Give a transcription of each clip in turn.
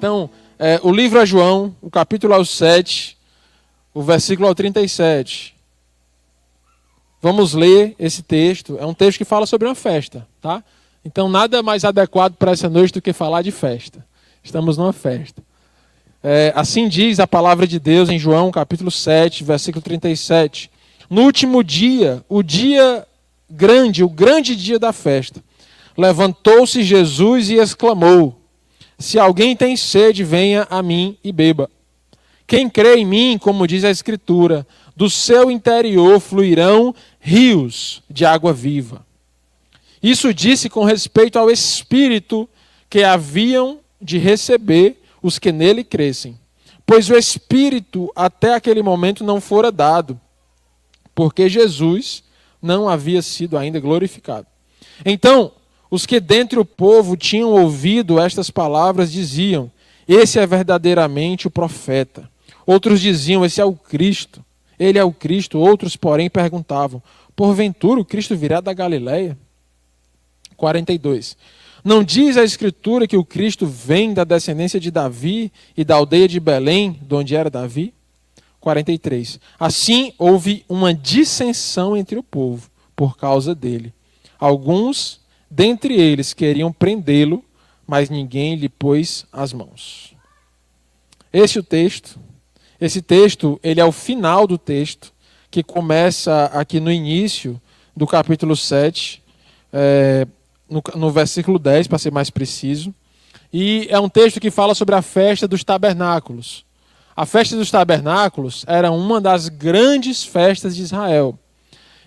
Então, o livro é João, o capítulo é o 7, o versículo é o 37. Vamos ler esse texto. É um texto que fala sobre uma festa, tá? Então, nada mais adequado para essa noite do que falar de festa. Estamos numa festa. Assim diz a palavra de Deus em João, capítulo 7, versículo 37. No último dia, o dia grande, o grande dia da festa, levantou-se Jesus e exclamou: se alguém tem sede, venha a mim e beba. Quem crê em mim, como diz a Escritura, do seu interior fluirão rios de água viva. Isso disse com respeito ao Espírito que haviam de receber os que nele crescem. Pois o Espírito até aquele momento não fora dado, porque Jesus não havia sido ainda glorificado. Então, os que dentre o povo tinham ouvido estas palavras diziam: esse é verdadeiramente o profeta. Outros diziam: esse é o Cristo. Ele é o Cristo. Outros, porém, perguntavam: porventura o Cristo virá da Galileia? 42. Não diz a Escritura que o Cristo vem da descendência de Davi e da aldeia de Belém, de onde era Davi? 43. Assim houve uma dissensão entre o povo por causa dele. Alguns dentre eles queriam prendê-lo, mas ninguém lhe pôs as mãos. Esse é o texto. Esse texto, ele é o final do texto, que começa aqui no início do capítulo 7, no versículo 10, para ser mais preciso. E é um texto que fala sobre a festa dos tabernáculos. A festa dos tabernáculos era uma das grandes festas de Israel.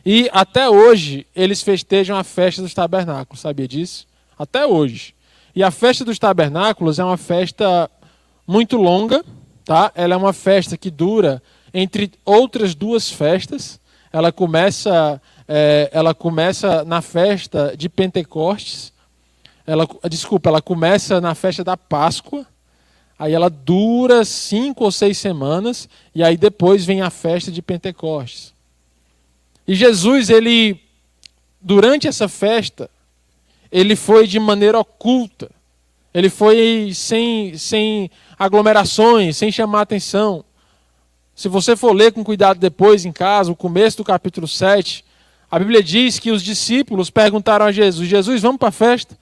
E até hoje eles festejam a festa dos tabernáculos, sabia disso? Até hoje. E a festa dos tabernáculos é uma festa muito longa, tá? Ela é uma festa que dura entre outras duas festas. Ela começa na festa de Pentecostes. Ela começa na festa da Páscoa. Aí ela dura 5 ou 6 semanas. E aí depois vem a festa de Pentecostes. E Jesus, durante essa festa, ele foi de maneira oculta. Ele foi sem aglomerações, sem chamar atenção. Se você for ler com cuidado depois em casa, o começo do capítulo 7, a Bíblia diz que os discípulos perguntaram a Jesus: Jesus, vamos para a festa?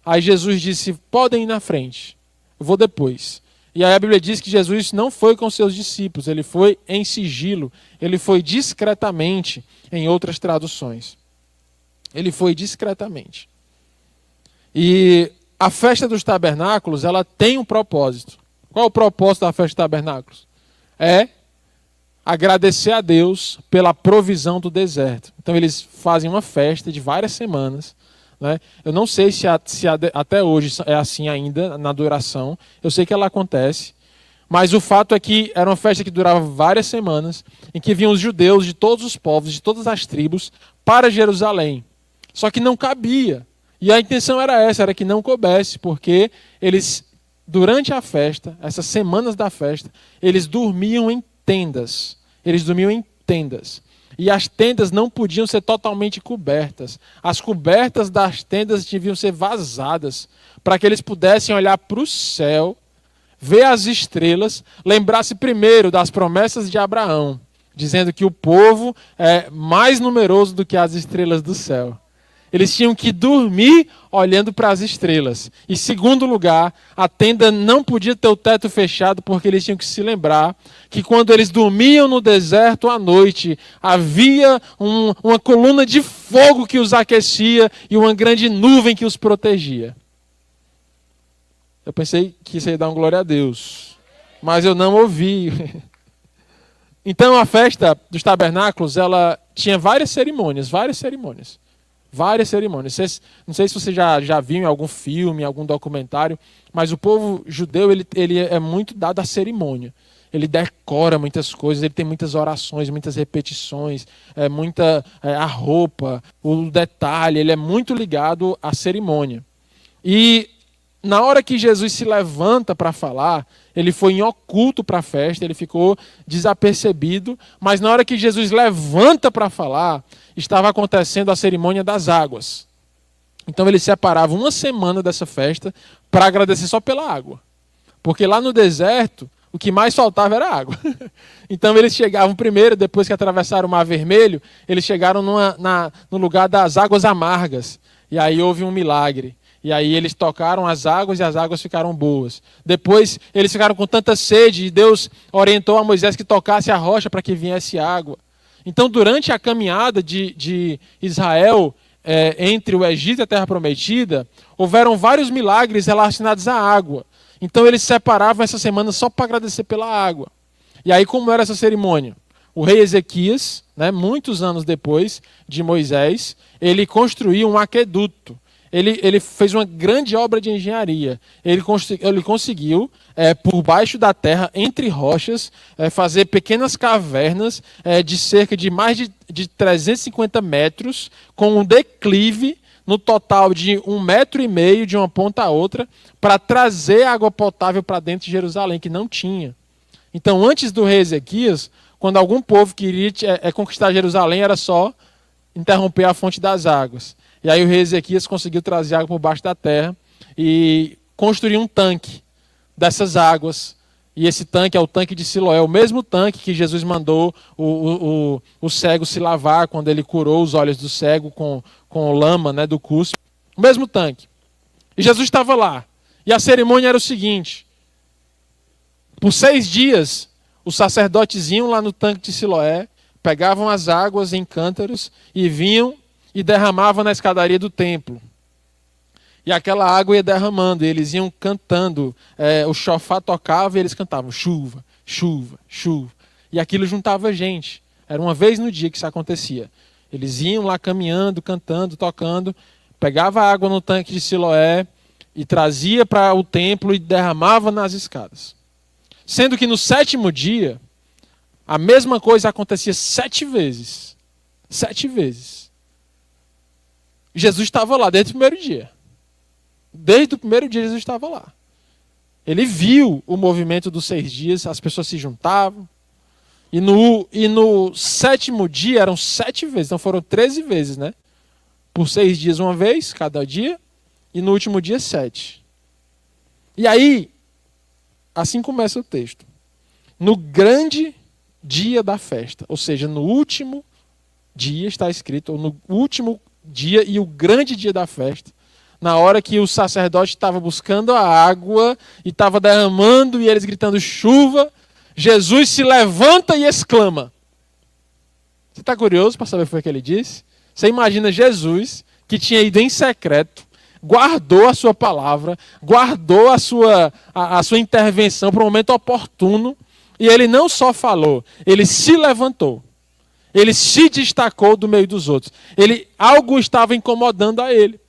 Aí Jesus disse: podem ir na frente, eu vou depois. E aí a Bíblia diz que Jesus não foi com seus discípulos, ele foi em sigilo, ele foi discretamente, em outras traduções. Ele foi discretamente. E a festa dos tabernáculos, ela tem um propósito. Qual é o propósito da festa dos tabernáculos? É agradecer a Deus pela provisão do deserto. Então eles fazem uma festa de várias semanas, né? Eu não sei se até hoje é assim ainda na duração. Eu sei que ela acontece. Mas o fato é que era uma festa que durava várias semanas, em que vinham os judeus de todos os povos, de todas as tribos, para Jerusalém. Só que não cabia. E a intenção era essa, era que não coubesse, porque eles, durante a festa, essas semanas da festa, eles dormiam em tendas. Eles dormiam em tendas. E as tendas não podiam ser totalmente cobertas. As cobertas das tendas deviam ser vazadas, para que eles pudessem olhar para o céu, ver as estrelas, lembrar-se primeiro das promessas de Abraão, dizendo que o povo é mais numeroso do que as estrelas do céu. Eles tinham que dormir olhando para as estrelas. E segundo lugar, a tenda não podia ter o teto fechado, porque eles tinham que se lembrar que quando eles dormiam no deserto à noite, havia uma coluna de fogo que os aquecia e uma grande nuvem que os protegia. Eu pensei que isso ia dar um glória a Deus, mas eu não ouvi. Então a festa dos tabernáculos, ela tinha várias cerimônias. Não sei se você já viu em algum filme, em algum documentário, mas o povo judeu ele é muito dado à cerimônia. Ele decora muitas coisas, ele tem muitas orações, muitas repetições, a roupa, o detalhe, ele é muito ligado à cerimônia. E na hora que Jesus se levanta para falar, ele foi em oculto para a festa, ele ficou desapercebido, mas na hora que Jesus levanta para falar, estava acontecendo a cerimônia das águas. Então ele separava uma semana dessa festa para agradecer só pela água. Porque lá no deserto, o que mais faltava era água. Então eles chegavam primeiro, depois que atravessaram o Mar Vermelho, eles chegaram no lugar das águas amargas. E aí houve um milagre. E aí eles tocaram as águas e as águas ficaram boas. Depois eles ficaram com tanta sede e Deus orientou a Moisés que tocasse a rocha para que viesse água. Então durante a caminhada de Israel entre o Egito e a Terra Prometida, houveram vários milagres relacionados à água. Então eles separavam essa semana só para agradecer pela água. E aí como era essa cerimônia? O rei Ezequias, muitos anos depois de Moisés, ele construiu um aqueduto. Ele fez uma grande obra de engenharia. Ele conseguiu, por baixo da terra, entre rochas, fazer pequenas cavernas de cerca de mais de 350 metros, com um declive no total de 1,5 metro de uma ponta a outra, para trazer água potável para dentro de Jerusalém, que não tinha. Então, antes do rei Ezequias, quando algum povo queria conquistar Jerusalém, era só interromper a fonte das águas. E aí o rei Ezequias conseguiu trazer água por baixo da terra e construir um tanque dessas águas. E esse tanque é o tanque de Siloé, o mesmo tanque que Jesus mandou o cego se lavar quando ele curou os olhos do cego com lama do cuspe. O mesmo tanque. E Jesus estava lá. E a cerimônia era o seguinte: por 6 dias, os sacerdotes iam lá no tanque de Siloé, pegavam as águas em cântaros e vinham e derramavam na escadaria do templo. E aquela água ia derramando, e eles iam cantando, o chofar tocava e eles cantavam chuva, chuva, chuva. E aquilo juntava gente. Era uma vez no dia que isso acontecia. Eles iam lá caminhando, cantando, tocando, pegava a água no tanque de Siloé e trazia para o templo e derramava nas escadas. Sendo que no 7º dia, a mesma coisa acontecia 7 vezes. 7 vezes. Jesus estava lá desde o primeiro dia. Desde o primeiro dia Jesus estava lá. Ele viu o movimento dos 6 dias, as pessoas se juntavam. E no 7º dia eram 7 vezes, então foram 13 vezes, Por 6 dias uma vez, cada dia, e no último dia 7. E aí, assim começa o texto. No grande dia da festa, ou seja, no último dia está escrito, ou no último dia e o grande dia da festa, na hora que o sacerdote estava buscando a água e estava derramando e eles gritando chuva, Jesus se levanta e exclama. Você está curioso para saber o que foi que ele disse? Você imagina Jesus, que tinha ido em secreto, guardou a sua palavra, guardou a sua intervenção para o momento oportuno, e ele não só falou, ele se levantou. Ele se destacou do meio dos outros. Algo estava incomodando a ele.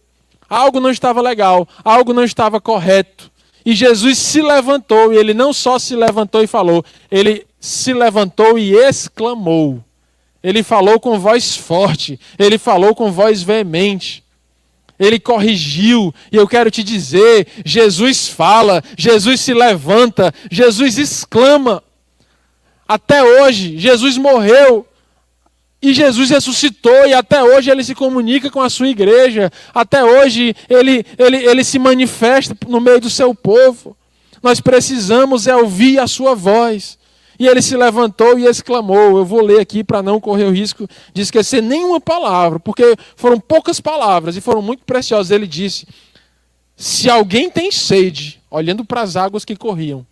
Algo não estava legal. Algo não estava correto. E Jesus se levantou. E ele não só se levantou e falou. Ele se levantou e exclamou. Ele falou com voz forte. Ele falou com voz veemente. Ele corrigiu. E eu quero te dizer, Jesus fala. Jesus se levanta. Jesus exclama. Até hoje, Jesus morreu. E Jesus ressuscitou e até hoje ele se comunica com a sua igreja. Até hoje ele se manifesta no meio do seu povo. Nós precisamos ouvir a sua voz. E ele se levantou e exclamou. Eu vou ler aqui para não correr o risco de esquecer nenhuma palavra, porque foram poucas palavras e foram muito preciosas. Ele disse: se alguém tem sede, olhando para as águas que corriam,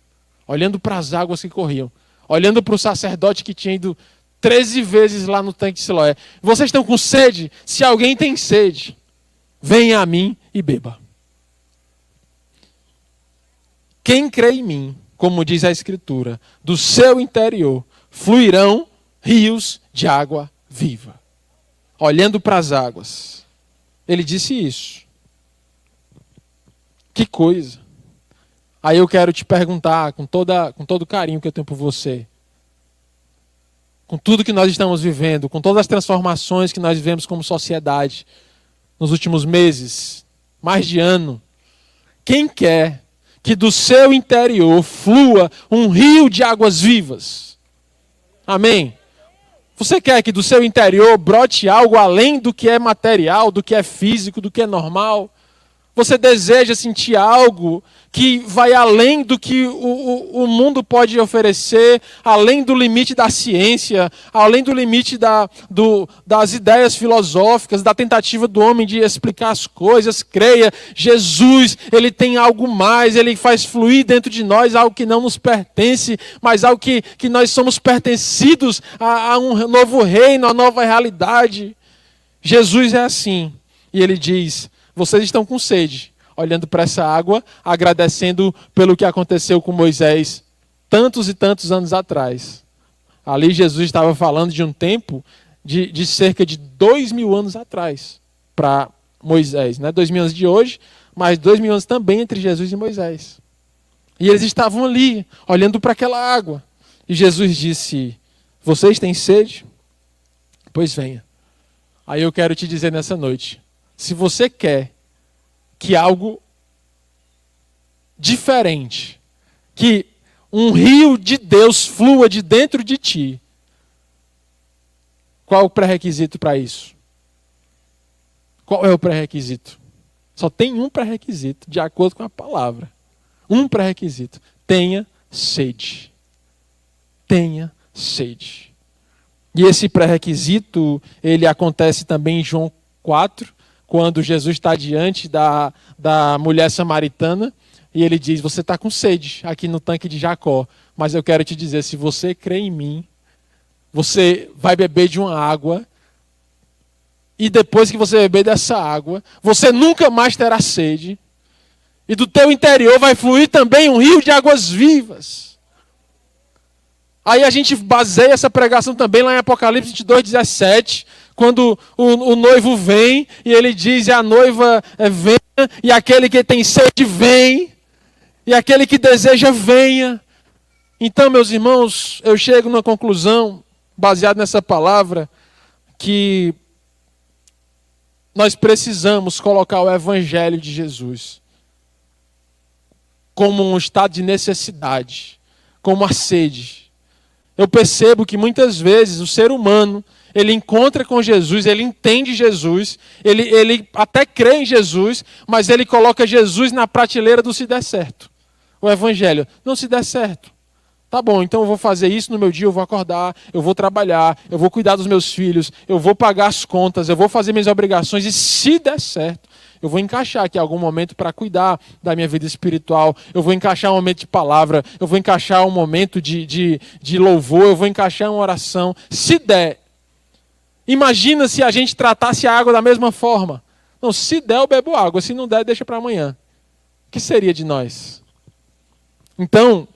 olhando para as águas que corriam, olhando para o sacerdote que tinha ido 13 vezes lá no tanque de Siloé. Vocês estão com sede? Se alguém tem sede, venha a mim e beba. Quem crê em mim, como diz a Escritura, do seu interior fluirão rios de água viva. Olhando para as águas. Ele disse isso. Que coisa. Aí eu quero te perguntar, com todo o carinho que eu tenho por você, com tudo que nós estamos vivendo, com todas as transformações que nós vivemos como sociedade nos últimos meses, mais de ano, quem quer que do seu interior flua um rio de águas vivas? Amém? Você quer que do seu interior brote algo além do que é material, do que é físico, do que é normal? Você deseja sentir algo que vai além do que o mundo pode oferecer, além do limite da ciência, além do limite das ideias filosóficas, da tentativa do homem de explicar as coisas. Creia, Jesus, ele tem algo mais, ele faz fluir dentro de nós algo que não nos pertence, mas algo que nós somos pertencidos a um novo reino, a nova realidade. Jesus é assim, e ele diz: vocês estão com sede, olhando para essa água, agradecendo pelo que aconteceu com Moisés tantos e tantos anos atrás. Ali Jesus estava falando de um tempo de cerca de 2000 anos atrás para Moisés. Não é 2000 anos de hoje, mas 2000 anos também entre Jesus e Moisés. E eles estavam ali, olhando para aquela água. E Jesus disse: vocês têm sede? Pois venha. Aí eu quero te dizer nessa noite, se você quer que algo diferente, que um rio de Deus flua de dentro de ti, qual o pré-requisito para isso? Qual é o pré-requisito? Só tem um pré-requisito, de acordo com a palavra. Um pré-requisito: tenha sede. Tenha sede. E esse pré-requisito, ele acontece também em João 4, quando Jesus está diante da mulher samaritana, e ele diz: você está com sede aqui no tanque de Jacó, mas eu quero te dizer, se você crê em mim, você vai beber de uma água, e depois que você beber dessa água, você nunca mais terá sede, e do teu interior vai fluir também um rio de águas vivas. Aí a gente baseia essa pregação também lá em Apocalipse 22:17, quando o noivo vem e ele diz, e a noiva venha, e aquele que tem sede vem, e aquele que deseja venha. Então, meus irmãos, eu chego numa conclusão, baseado nessa palavra, que nós precisamos colocar o Evangelho de Jesus como um estado de necessidade, como a sede. Eu percebo que muitas vezes o ser humano, ele encontra com Jesus, ele entende Jesus, ele até crê em Jesus, mas ele coloca Jesus na prateleira do se der certo. O Evangelho, não se der certo. Tá bom, então eu vou fazer isso no meu dia, eu vou acordar, eu vou trabalhar, eu vou cuidar dos meus filhos, eu vou pagar as contas, eu vou fazer minhas obrigações, e se der certo, eu vou encaixar aqui algum momento para cuidar da minha vida espiritual, eu vou encaixar um momento de palavra, eu vou encaixar um momento de louvor, eu vou encaixar uma oração, se der. Imagina se a gente tratasse a água da mesma forma. Não, se der eu bebo água, se não der deixa para amanhã. O que seria de nós? Então,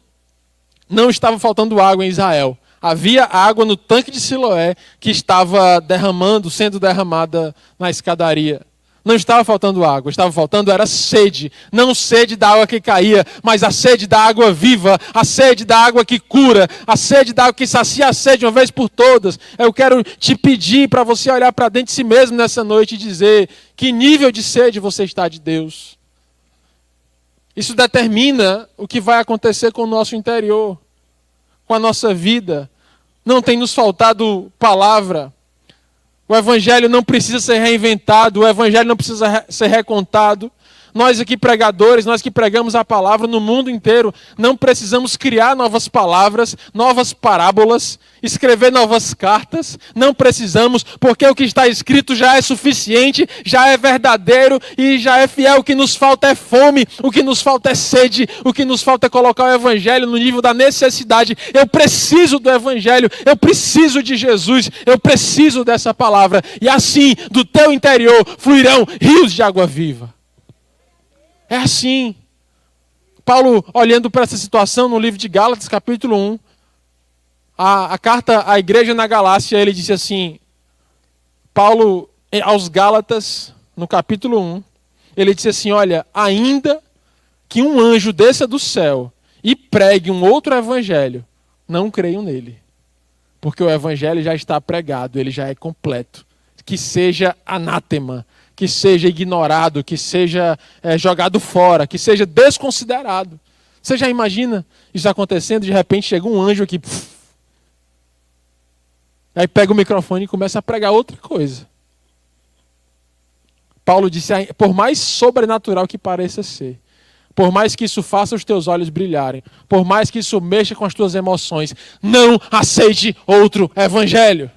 não estava faltando água em Israel. Havia água no tanque de Siloé que estava sendo derramada na escadaria. Não estava faltando água, estava faltando era sede. Não sede da água que caía, mas a sede da água viva, a sede da água que cura, a sede da água que sacia a sede de uma vez por todas. Eu quero te pedir para você olhar para dentro de si mesmo nessa noite e dizer que nível de sede você está de Deus. Isso determina o que vai acontecer com o nosso interior, com a nossa vida. Não tem nos faltado palavra. O Evangelho não precisa ser reinventado, o Evangelho não precisa ser recontado. Nós aqui pregadores, nós que pregamos a palavra no mundo inteiro, não precisamos criar novas palavras, novas parábolas, escrever novas cartas. Não precisamos, porque o que está escrito já é suficiente, já é verdadeiro e já é fiel. O que nos falta é fome, o que nos falta é sede, o que nos falta é colocar o Evangelho no nível da necessidade. Eu preciso do Evangelho, eu preciso de Jesus, eu preciso dessa palavra. E assim, do teu interior fluirão rios de água viva. É assim. Paulo, olhando para essa situação no livro de Gálatas, capítulo 1, a carta à igreja na Galácia, ele disse assim, Paulo, aos Gálatas, no capítulo 1, ele disse assim, olha, ainda que um anjo desça do céu e pregue um outro evangelho, não creiam nele. Porque o evangelho já está pregado, ele já é completo. Que seja anátema, que seja ignorado, que seja jogado fora, que seja desconsiderado. Você já imagina isso acontecendo? De repente chega um anjo aqui, aí pega o microfone e começa a pregar outra coisa. Paulo disse, por mais sobrenatural que pareça ser, por mais que isso faça os teus olhos brilharem, por mais que isso mexa com as tuas emoções, não aceite outro evangelho.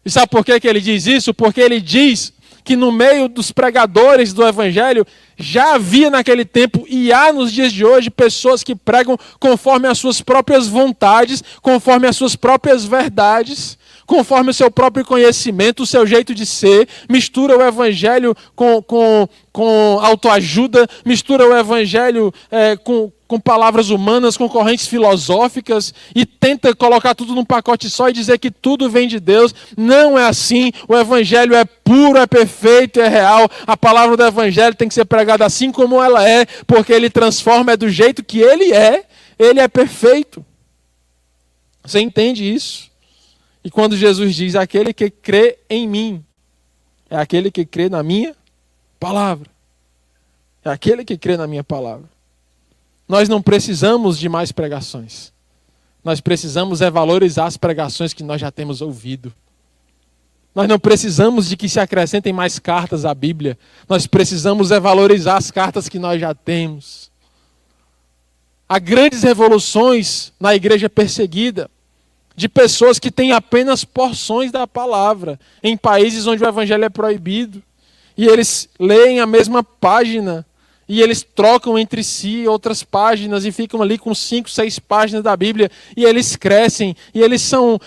E sabe por que ele diz isso? Porque ele diz que no meio dos pregadores do evangelho já havia naquele tempo e há nos dias de hoje pessoas que pregam conforme as suas próprias vontades, conforme as suas próprias verdades, conforme o seu próprio conhecimento, o seu jeito de ser, mistura o evangelho com autoajuda, mistura o evangelho com palavras humanas, com correntes filosóficas e tenta colocar tudo num pacote só e dizer que tudo vem de Deus. Não é assim. O evangelho é puro, é perfeito, é real. A palavra do evangelho tem que ser pregada assim como ela é, porque ele transforma, é do jeito que ele é perfeito. Você entende isso? E quando Jesus diz, aquele que crê em mim, é aquele que crê na minha palavra. É aquele que crê na minha palavra. Nós não precisamos de mais pregações. Nós precisamos valorizar as pregações que nós já temos ouvido. Nós não precisamos de que se acrescentem mais cartas à Bíblia. Nós precisamos valorizar as cartas que nós já temos. Há grandes revoluções na igreja perseguida, de pessoas que têm apenas porções da palavra, em países onde o evangelho é proibido. E eles leem a mesma página, e eles trocam entre si outras páginas, e ficam ali com 5, 6 páginas da Bíblia, e eles crescem, e eles são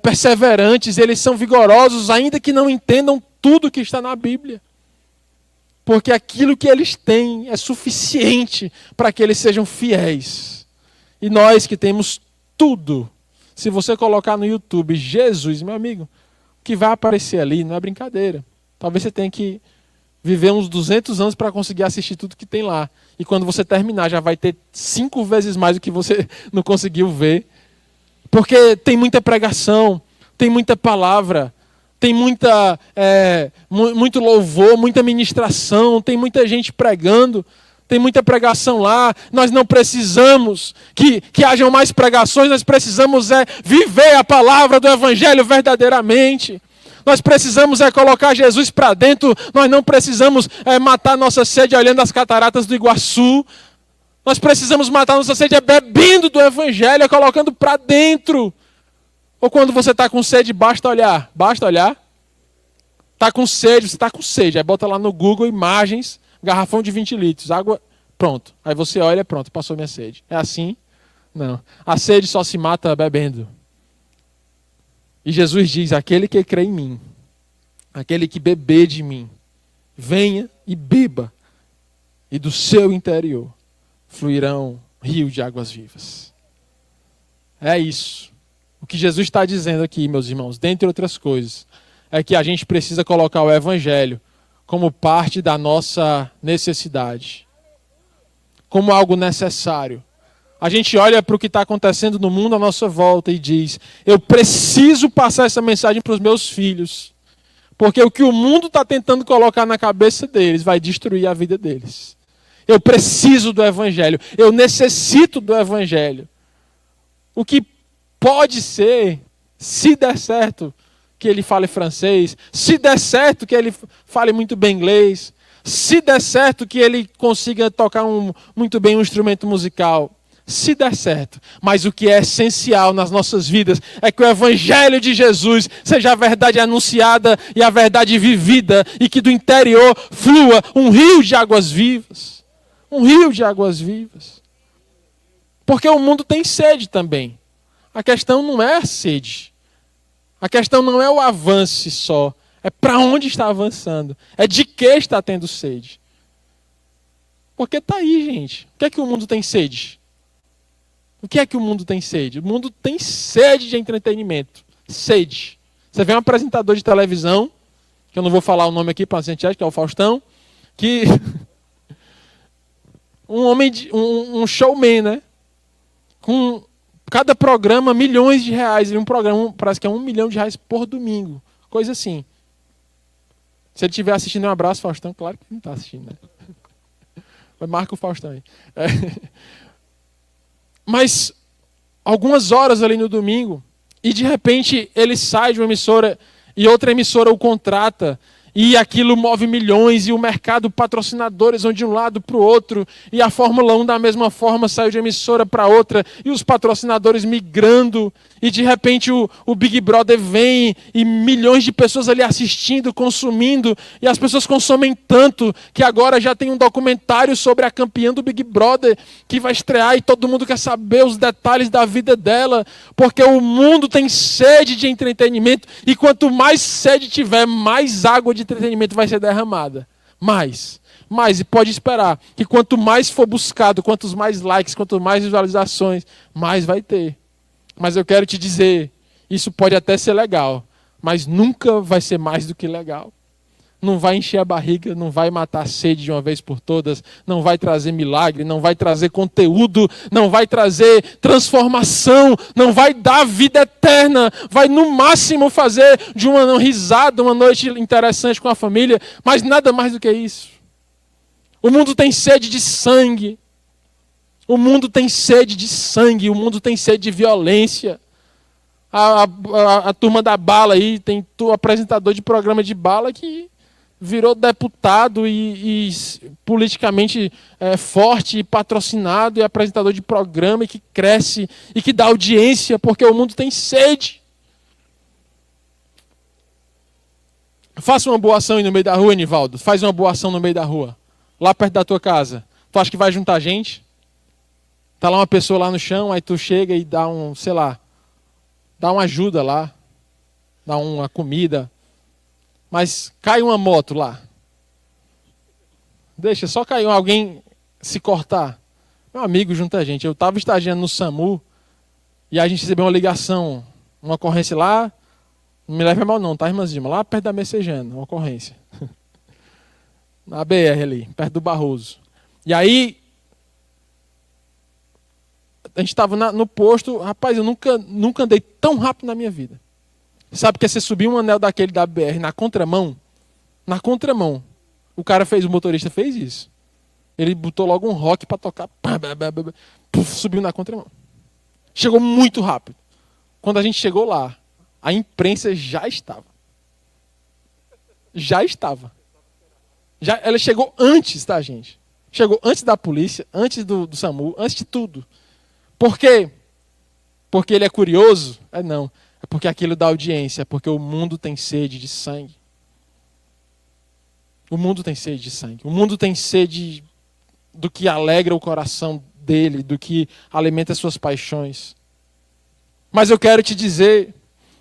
perseverantes, eles são vigorosos, ainda que não entendam tudo que está na Bíblia. Porque aquilo que eles têm é suficiente para que eles sejam fiéis. E nós que temos tudo, se você colocar no YouTube Jesus, meu amigo, o que vai aparecer ali não é brincadeira. Talvez você tenha que viver uns 200 anos para conseguir assistir tudo que tem lá. E quando você terminar, já vai ter 5 vezes mais do que você não conseguiu ver. Porque tem muita pregação, tem muita palavra, tem muito louvor, muita ministração, tem muita gente pregando. Tem muita pregação lá. Nós não precisamos que hajam mais pregações, nós precisamos viver a palavra do evangelho verdadeiramente. Nós precisamos colocar Jesus para dentro. Nós não precisamos matar nossa sede olhando as cataratas do Iguaçu. Nós precisamos matar nossa sede bebendo do evangelho, colocando para dentro. Ou quando você está com sede, basta olhar. Basta olhar. Está com sede, você está com sede. Aí bota lá no Google imagens. Garrafão de 20 litros, água, pronto. Aí você olha, pronto, passou minha sede. É assim? Não. A sede só se mata bebendo. E Jesus diz, aquele que crê em mim, aquele que beber de mim, venha e beba. E do seu interior fluirão rios de águas vivas. É isso. O que Jesus está dizendo aqui, meus irmãos, dentre outras coisas, é que a gente precisa colocar o evangelho como parte da nossa necessidade, como algo necessário. A gente olha para o que está acontecendo no mundo à nossa volta e diz, eu preciso passar essa mensagem para os meus filhos, porque o que o mundo está tentando colocar na cabeça deles vai destruir a vida deles. Eu preciso do evangelho, eu necessito do evangelho. O que pode ser, se der certo, que ele fale francês, se der certo que ele fale muito bem inglês, se der certo que ele consiga tocar muito bem um instrumento musical, se der certo. Mas o que é essencial nas nossas vidas é que o evangelho de Jesus seja a verdade anunciada e a verdade vivida, e que do interior flua um rio de águas vivas. Um rio de águas vivas. Porque o mundo tem sede também. A questão não é a sede. A questão não é o avanço só, é para onde está avançando, é de que está tendo sede. Porque está aí, gente. O que é que o mundo tem sede? O que é que o mundo tem sede? O mundo tem sede de entretenimento. Sede. Você vê um apresentador de televisão, que eu não vou falar o nome aqui para a gente, que é o Faustão, que um showman, né? Com cada programa, milhões de reais. E um programa parece que é R$1 milhão por domingo. Coisa assim. Se ele estiver assistindo, um abraço, Faustão. Claro que ele não está assistindo, né? Mas marca o Faustão aí. Mas algumas horas ali no domingo, e de repente ele sai de uma emissora e outra emissora o contrata. E aquilo move milhões, e o mercado patrocinadores vão de um lado para o outro, e a Fórmula 1 da mesma forma saiu de emissora para outra, e os patrocinadores migrando, e de repente o Big Brother vem, e milhões de pessoas ali assistindo, consumindo, e as pessoas consomem tanto, que agora já tem um documentário sobre a campeã do Big Brother, que vai estrear, e todo mundo quer saber os detalhes da vida dela, porque o mundo tem sede de entretenimento, e quanto mais sede tiver, mais água de entretenimento vai ser derramada. Mais. E pode esperar que quanto mais for buscado, quantos mais likes, quanto mais visualizações, mais vai ter. Mas eu quero te dizer, isso pode até ser legal, mas nunca vai ser mais do que legal. Não vai encher a barriga, não vai matar a sede de uma vez por todas, não vai trazer milagre, não vai trazer conteúdo, não vai trazer transformação, não vai dar vida eterna, vai no máximo fazer de uma risada, uma noite interessante com a família, mas nada mais do que isso. O mundo tem sede de sangue, o mundo tem sede de sangue, o mundo tem sede de violência. A turma da bala aí, tem apresentador de programa de bala que virou deputado e politicamente forte e patrocinado e apresentador de programa e que cresce e que dá audiência porque o mundo tem sede. Faça uma boa ação aí no meio da rua, Nivaldo. Faz uma boa ação no meio da rua, lá perto da tua casa. Tu acha que vai juntar gente? Tá lá uma pessoa lá no chão, aí tu chega e dá dá uma ajuda lá, dá uma comida. Mas cai uma moto lá. Deixa, só caiu alguém se cortar. Meu amigo junta a gente. Eu estava estagiando no SAMU e a gente recebeu uma ligação, uma ocorrência lá. Não me leve a mal não, tá, irmãzinha? Lá perto da Messejana, uma ocorrência. Na BR ali, perto do Barroso. E aí, a gente estava no posto. Rapaz, eu nunca andei tão rápido na minha vida. Sabe que você subir um anel daquele da BR na contramão? Na contramão. O motorista fez isso. Ele botou logo um rock para tocar. Subiu na contramão. Chegou muito rápido. Quando a gente chegou lá, a imprensa já estava. Ela chegou antes da gente. Chegou antes da polícia, antes do SAMU, antes de tudo. Por quê? Porque ele é curioso? Não. É porque aquilo dá audiência, é porque o mundo tem sede de sangue. O mundo tem sede de sangue. O mundo tem sede do que alegra o coração dele, do que alimenta as suas paixões. Mas eu quero te dizer,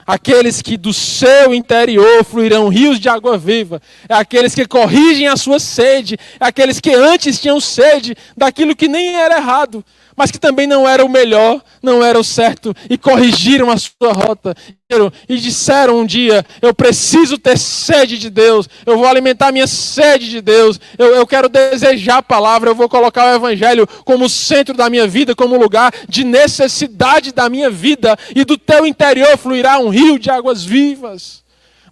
aqueles que do seu interior fluirão rios de água viva, é aqueles que corrigem a sua sede, é aqueles que antes tinham sede daquilo que nem era errado, mas que também não era o melhor, não era o certo, e corrigiram a sua rota, e disseram um dia, eu preciso ter sede de Deus, eu vou alimentar minha sede de Deus, eu quero desejar a palavra, eu vou colocar o evangelho como centro da minha vida, como lugar de necessidade da minha vida, e do teu interior fluirá um rio de águas vivas.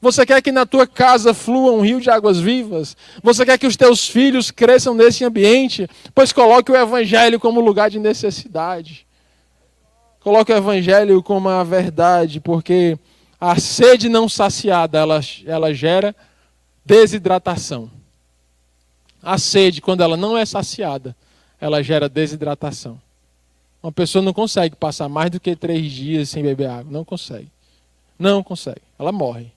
Você quer que na tua casa flua um rio de águas vivas? Você quer que os teus filhos cresçam nesse ambiente? Pois coloque o evangelho como lugar de necessidade. Coloque o evangelho como a verdade, porque a sede não saciada, ela gera desidratação. A sede, quando ela não é saciada, ela gera desidratação. Uma pessoa não consegue passar mais do que 3 dias sem beber água. Não consegue. Não consegue. Ela morre.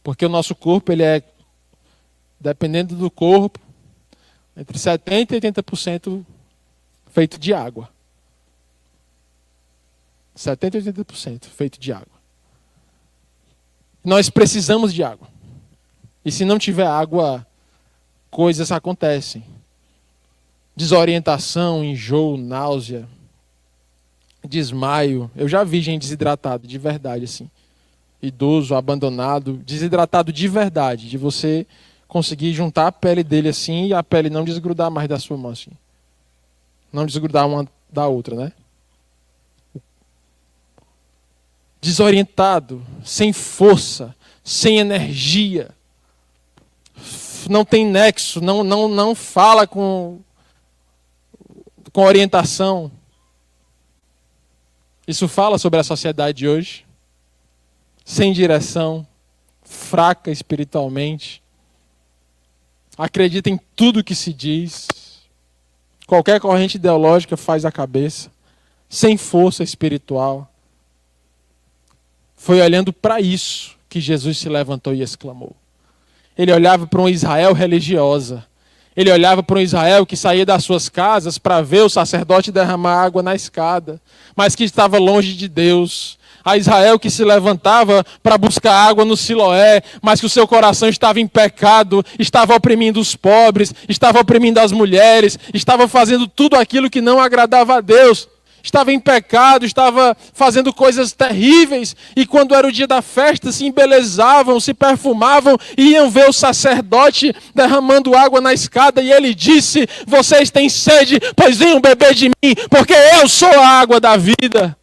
Porque o nosso corpo, ele é, dependendo do corpo, entre 70% e 80% feito de água. 70% e 80% feito de água. Nós precisamos de água. E se não tiver água, coisas acontecem. Desorientação, enjoo, náusea, desmaio. Eu já vi gente desidratada, de verdade, assim. Idoso, abandonado, desidratado de verdade, de você conseguir juntar a pele dele assim e a pele não desgrudar mais da sua mão assim. Não desgrudar uma da outra, né? Desorientado, sem força, sem energia, não tem nexo, não fala com orientação. Isso fala sobre a sociedade de hoje. Sem direção, fraca espiritualmente, acredita em tudo que se diz, qualquer corrente ideológica faz a cabeça, sem força espiritual. Foi olhando para isso que Jesus se levantou e exclamou. Ele olhava para um Israel religiosa. Ele olhava para um Israel que saía das suas casas para ver o sacerdote derramar água na escada, mas que estava longe de Deus. A Israel que se levantava para buscar água no Siloé, mas que o seu coração estava em pecado, estava oprimindo os pobres, estava oprimindo as mulheres, estava fazendo tudo aquilo que não agradava a Deus. Estava em pecado, estava fazendo coisas terríveis, e quando era o dia da festa, se embelezavam, se perfumavam, e iam ver o sacerdote derramando água na escada, e ele disse: vocês têm sede, pois venham beber de mim, porque eu sou a água da vida.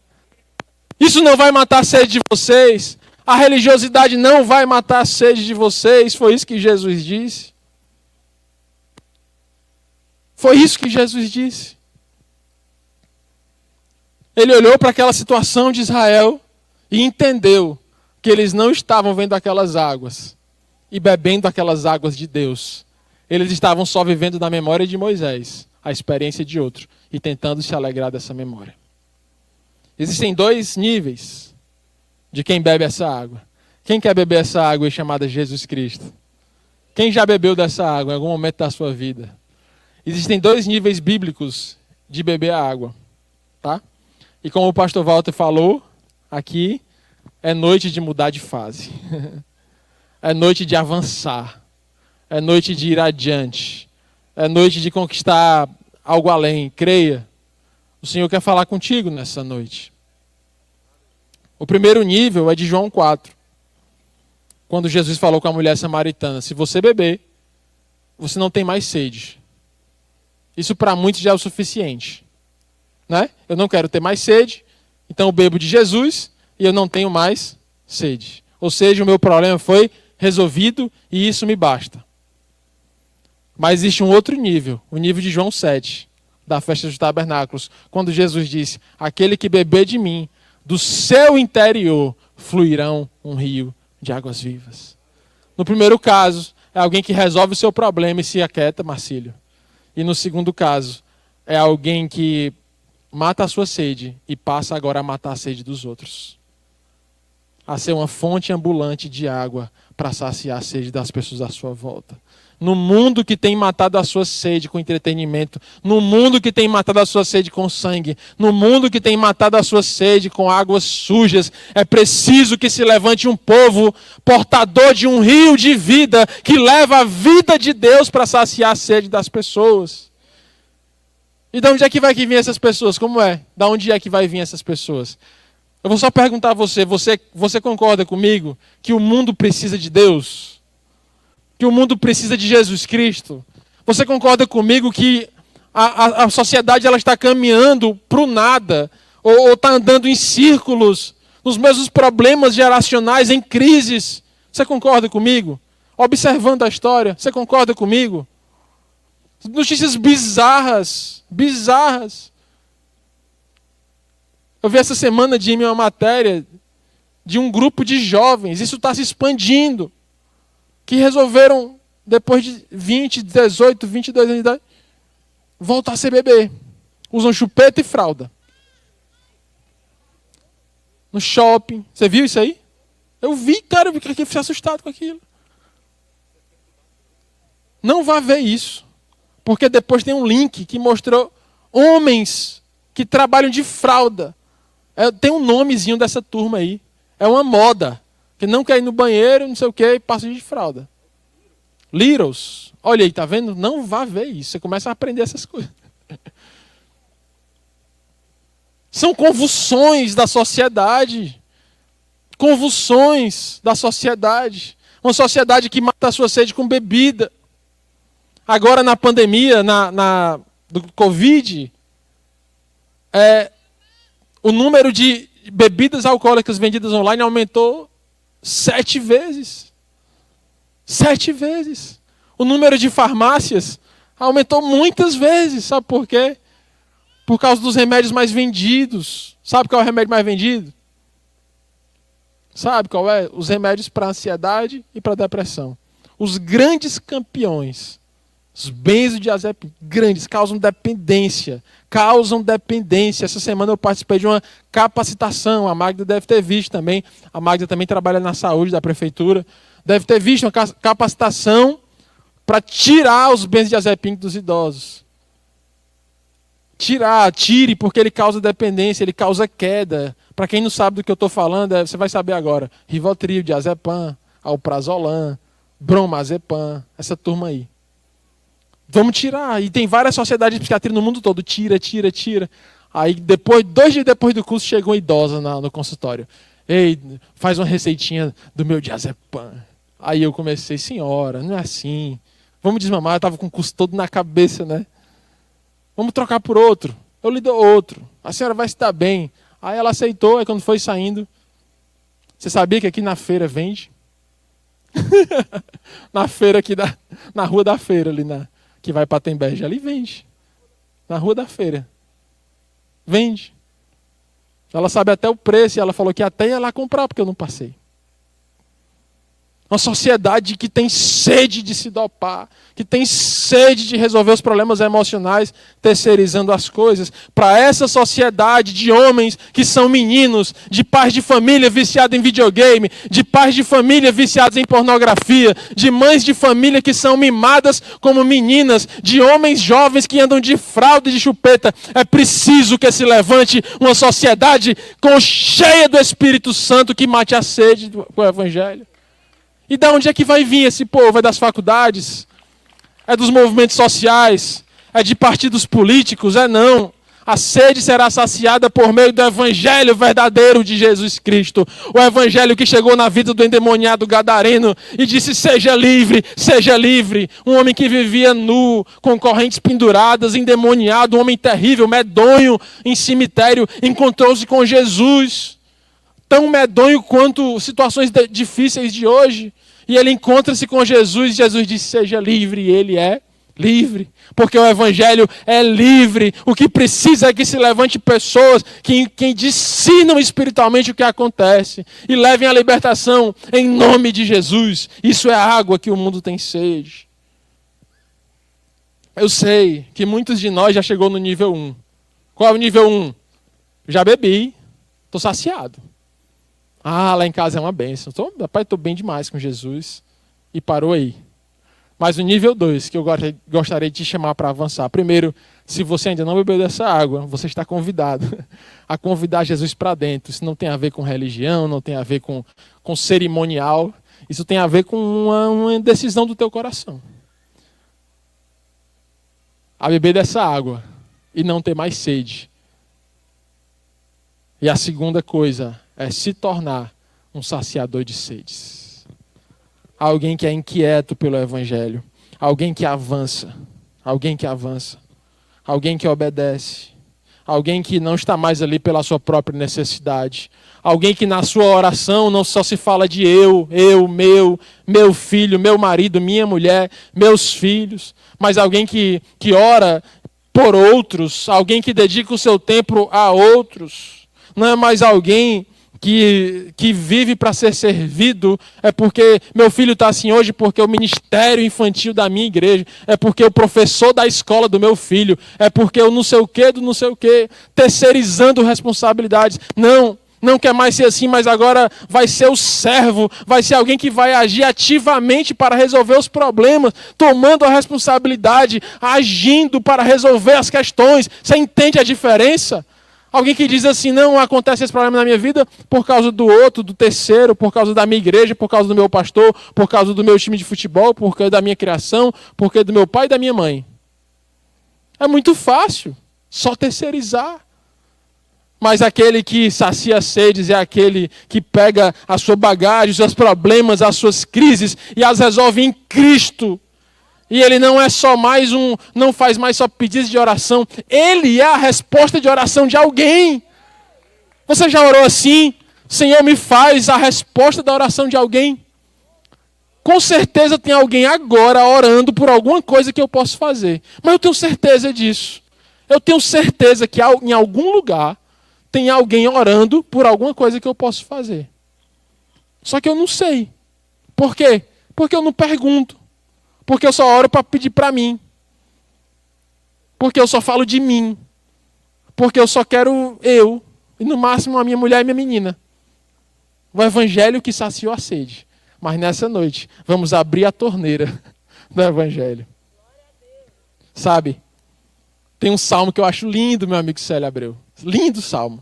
Isso não vai matar a sede de vocês, a religiosidade não vai matar a sede de vocês, foi isso que Jesus disse. Foi isso que Jesus disse. Ele olhou para aquela situação de Israel e entendeu que eles não estavam vendo aquelas águas e bebendo aquelas águas de Deus. Eles estavam só vivendo na memória de Moisés, a experiência de outro, e tentando se alegrar dessa memória. Existem dois níveis de quem bebe essa água. Quem quer beber essa água chamada Jesus Cristo? Quem já bebeu dessa água em algum momento da sua vida? Existem dois níveis bíblicos de beber a água, tá? E como o pastor Walter falou aqui, é noite de mudar de fase. É noite de avançar. É noite de ir adiante. É noite de conquistar algo além. Creia. O Senhor quer falar contigo nessa noite. O primeiro nível é de João 4. Quando Jesus falou com a mulher samaritana: se você beber, você não tem mais sede. Isso para muitos já é o suficiente. Né? Eu não quero ter mais sede, então eu bebo de Jesus e eu não tenho mais sede. Ou seja, o meu problema foi resolvido e isso me basta. Mas existe um outro nível, o nível de João 7, da festa dos tabernáculos, quando Jesus disse: aquele que beber de mim, do seu interior fluirão um rio de águas vivas. No primeiro caso, é alguém que resolve o seu problema e se aquieta, Marcílio. E no segundo caso, é alguém que mata a sua sede e passa agora a matar a sede dos outros. A ser uma fonte ambulante de água para saciar a sede das pessoas à sua volta. No mundo que tem matado a sua sede com entretenimento, no mundo que tem matado a sua sede com sangue, no mundo que tem matado a sua sede com águas sujas, é preciso que se levante um povo portador de um rio de vida que leva a vida de Deus para saciar a sede das pessoas. E de onde é que vai vir essas pessoas? Como é? De onde é que vai vir essas pessoas? Eu vou só perguntar a você, você concorda comigo que o mundo precisa de Deus? Que o mundo precisa de Jesus Cristo? Você concorda comigo que a sociedade ela está caminhando para o nada? Ou está andando em círculos, nos mesmos problemas geracionais, em crises? Você concorda comigo? Observando a história, você concorda comigo? Notícias bizarras. Eu vi essa semana, Jimmy, uma matéria de um grupo de jovens, isso está se expandindo, que resolveram, depois de 20, 18, 22 anos de idade, voltar a ser bebê. Usam chupeta e fralda. No shopping. Você viu isso aí? Eu vi, cara, eu fiquei assustado com aquilo. Não vá ver isso. Porque depois tem um link que mostrou homens que trabalham de fralda. Tem um nomezinho dessa turma aí. É uma moda. Que não quer ir no banheiro, não sei o que, e passa de fralda. Littles. Olha aí, tá vendo? Não vá ver isso. Você começa a aprender essas coisas. São convulsões da sociedade. Convulsões da sociedade. Uma sociedade que mata a sua sede com bebida. Agora na pandemia, do Covid, o número de bebidas alcoólicas vendidas online aumentou 7 vezes. 7 vezes. O número de farmácias aumentou muitas vezes. Sabe por quê? Por causa dos remédios mais vendidos. Sabe qual é o remédio mais vendido? Sabe qual é? Os remédios para ansiedade e para depressão. Os grandes campeões Os benzodiazepínicos grandes causam dependência. Causam dependência. Essa semana eu participei de uma capacitação. A Magda deve ter visto também. A Magda também trabalha na saúde da prefeitura. Deve ter visto uma capacitação para tirar os benzodiazepínicos dos idosos. Tire, porque ele causa dependência, ele causa queda. Para quem não sabe do que eu estou falando, você vai saber agora. Rivotril, diazepam, alprazolam, bromazepam, essa turma aí. Vamos tirar. E tem várias sociedades de psiquiatria no mundo todo. Tira. Aí, 2 dias depois do curso, chegou uma idosa no consultório. Ei, faz uma receitinha do meu diazepam. Aí eu comecei, senhora, não é assim. Vamos desmamar. Eu estava com o curso todo na cabeça, né? Vamos trocar por outro. Eu lhe dou outro. A senhora vai se dar bem. Aí ela aceitou. Aí quando foi saindo, você sabia que aqui na feira vende? Na feira aqui, na rua da feira ali que vai para Tembege, ali vende. Na rua da feira. Vende. Ela sabe até o preço e ela falou que até ia lá comprar, porque eu não passei. Uma sociedade que tem sede de se dopar, que tem sede de resolver os problemas emocionais, terceirizando as coisas. Para essa sociedade de homens que são meninos, de pais de família viciados em videogame, de pais de família viciados em pornografia, de mães de família que são mimadas como meninas, de homens jovens que andam de fralda e de chupeta, é preciso que se levante uma sociedade cheia do Espírito Santo que mate a sede do Evangelho. E de onde é que vai vir esse povo? É das faculdades? É dos movimentos sociais? É de partidos políticos? É não. A sede será saciada por meio do Evangelho verdadeiro de Jesus Cristo. O Evangelho que chegou na vida do endemoniado gadareno e disse, seja livre, seja livre. Um homem que vivia nu, com correntes penduradas, endemoniado, um homem terrível, medonho, em cemitério, encontrou-se com Jesus. Tão medonho quanto situações difíceis de hoje. E ele encontra-se com Jesus e Jesus diz, seja livre. E ele é livre. Porque o Evangelho é livre. O que precisa é que se levante pessoas que ensinam espiritualmente o que acontece. E levem a libertação em nome de Jesus. Isso é a água que o mundo tem sede. Eu sei que muitos de nós já chegou no nível 1. Qual é o nível 1? Já bebi. Estou saciado. Lá em casa é uma bênção. Estou bem demais com Jesus. E parou aí. Mas o nível 2, que eu gostaria de te chamar para avançar. Primeiro, se você ainda não bebeu dessa água, você está convidado a convidar Jesus para dentro. Isso não tem a ver com religião, não tem a ver com cerimonial. Isso tem a ver com uma decisão do teu coração. A beber dessa água e não ter mais sede. E a segunda coisa é se tornar um saciador de sedes. Alguém que é inquieto pelo Evangelho. Alguém que avança. Alguém que avança. Alguém que obedece. Alguém que não está mais ali pela sua própria necessidade. Alguém que na sua oração não só se fala de meu filho, meu marido, minha mulher, meus filhos. Mas alguém que ora por outros. Alguém que dedica o seu tempo a outros. Não é mais alguém que vive para ser servido, é porque meu filho está assim hoje, porque o ministério infantil da minha igreja, é porque o professor da escola do meu filho, é porque eu não sei o quê, do não sei o quê, terceirizando responsabilidades. Não quer mais ser assim, mas agora vai ser o servo, vai ser alguém que vai agir ativamente para resolver os problemas, tomando a responsabilidade, agindo para resolver as questões. Você entende a diferença? Alguém que diz assim, não acontece esse problema na minha vida por causa do outro, do terceiro, por causa da minha igreja, por causa do meu pastor, por causa do meu time de futebol, por causa da minha criação, por causa do meu pai e da minha mãe. É muito fácil, só terceirizar. Mas aquele que sacia sedes é aquele que pega a sua bagagem, os seus problemas, as suas crises e as resolve em Cristo. E ele não é só não faz mais só pedidos de oração. Ele é a resposta de oração de alguém. Você já orou assim? Senhor, me faz a resposta da oração de alguém. Com certeza tem alguém agora orando por alguma coisa que eu posso fazer. Mas eu tenho certeza disso. Eu tenho certeza que em algum lugar tem alguém orando por alguma coisa que eu posso fazer. Só que eu não sei. Por quê? Porque eu não pergunto. Porque eu só oro para pedir para mim. Porque eu só falo de mim. Porque eu só quero eu. E no máximo a minha mulher e minha menina. O evangelho que saciou a sede. Mas nessa noite, vamos abrir a torneira do evangelho. Sabe? Tem um salmo que eu acho lindo, meu amigo Célio Abreu. Lindo salmo.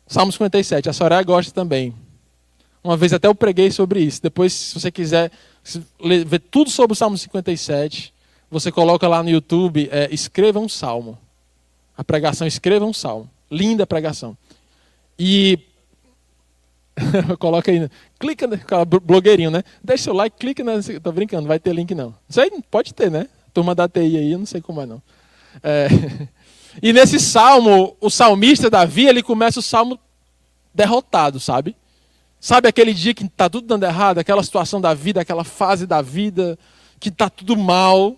Salmo 57. A Soraya gosta também. Uma vez até eu preguei sobre isso. Depois, se você quiser ver tudo sobre o Salmo 57, você coloca lá no YouTube, escreva um salmo. A pregação, escreva um salmo. Linda pregação. E coloca aí, clica, blogueirinho, né? Deixa seu like, clica, tô brincando, não vai ter link não. Não sei, pode ter, né? Turma da TI aí, eu não sei como é não. E nesse salmo, o salmista Davi, ele começa o salmo derrotado, sabe? Sabe aquele dia que está tudo dando errado, aquela situação da vida, aquela fase da vida, que está tudo mal.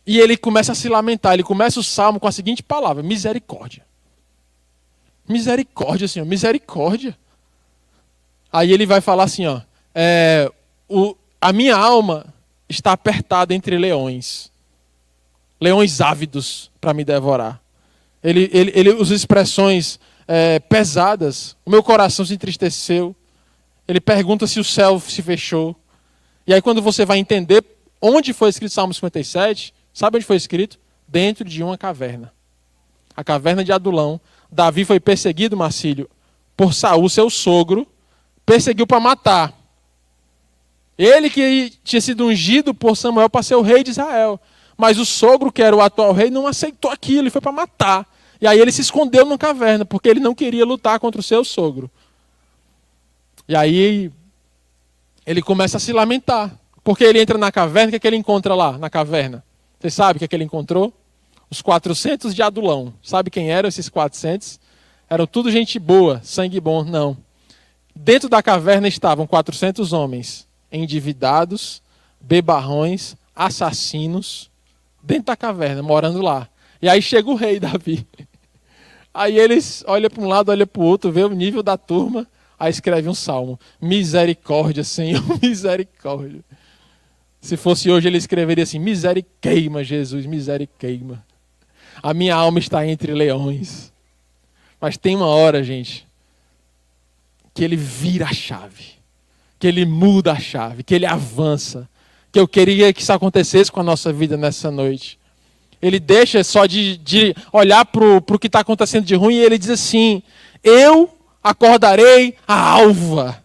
E ele começa a se lamentar, ele começa o salmo com a seguinte palavra: misericórdia. Misericórdia, Senhor, misericórdia. Aí ele vai falar assim, ó, a minha alma está apertada entre leões. Leões ávidos para me devorar. Ele usa expressões pesadas. O meu coração se entristeceu. Ele pergunta se o céu se fechou. E aí quando você vai entender onde foi escrito Salmo 57, sabe onde foi escrito? Dentro de uma caverna. A caverna de Adulão. Davi foi perseguido, Marcílio, por Saul, seu sogro. Perseguiu para matar. Ele que tinha sido ungido por Samuel para ser o rei de Israel. Mas o sogro, que era o atual rei, não aceitou aquilo e foi para matar. E aí ele se escondeu numa caverna, porque ele não queria lutar contra o seu sogro. E aí ele começa a se lamentar. Porque ele entra na caverna, o que ele encontra lá na caverna? Você sabe o que ele encontrou? Os 400 de Adulão. Sabe quem eram esses 400? Eram tudo gente boa, sangue bom. Não. Dentro da caverna estavam 400 homens endividados, bebarrões, assassinos, dentro da caverna, morando lá. E aí chega o rei Davi. Aí eles olham para um lado, olham para o outro, vê o nível da turma, aí escreve um salmo. Misericórdia, Senhor, misericórdia. Se fosse hoje, ele escreveria assim: miseriqueima, Jesus, miseriqueima. A minha alma está entre leões. Mas tem uma hora, gente, que ele vira a chave. Que ele muda a chave, que ele avança. Que eu queria que isso acontecesse com a nossa vida nessa noite. Ele deixa só de olhar para o que está acontecendo de ruim e ele diz assim: eu acordarei a alva.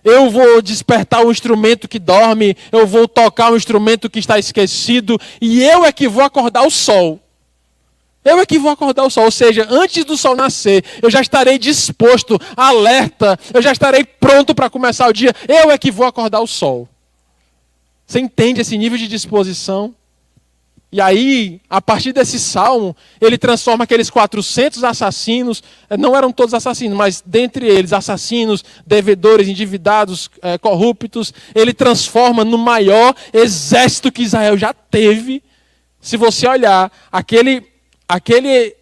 Eu vou despertar o instrumento que dorme, eu vou tocar o instrumento que está esquecido e eu é que vou acordar o sol. Eu é que vou acordar o sol, ou seja, antes do sol nascer, eu já estarei disposto, alerta, eu já estarei pronto para começar o dia. Eu é que vou acordar o sol. Você entende esse nível de disposição? E aí, a partir desse salmo, ele transforma aqueles 400 assassinos, não eram todos assassinos, mas dentre eles, assassinos, devedores, endividados, corruptos, ele transforma no maior exército que Israel já teve. Se você olhar,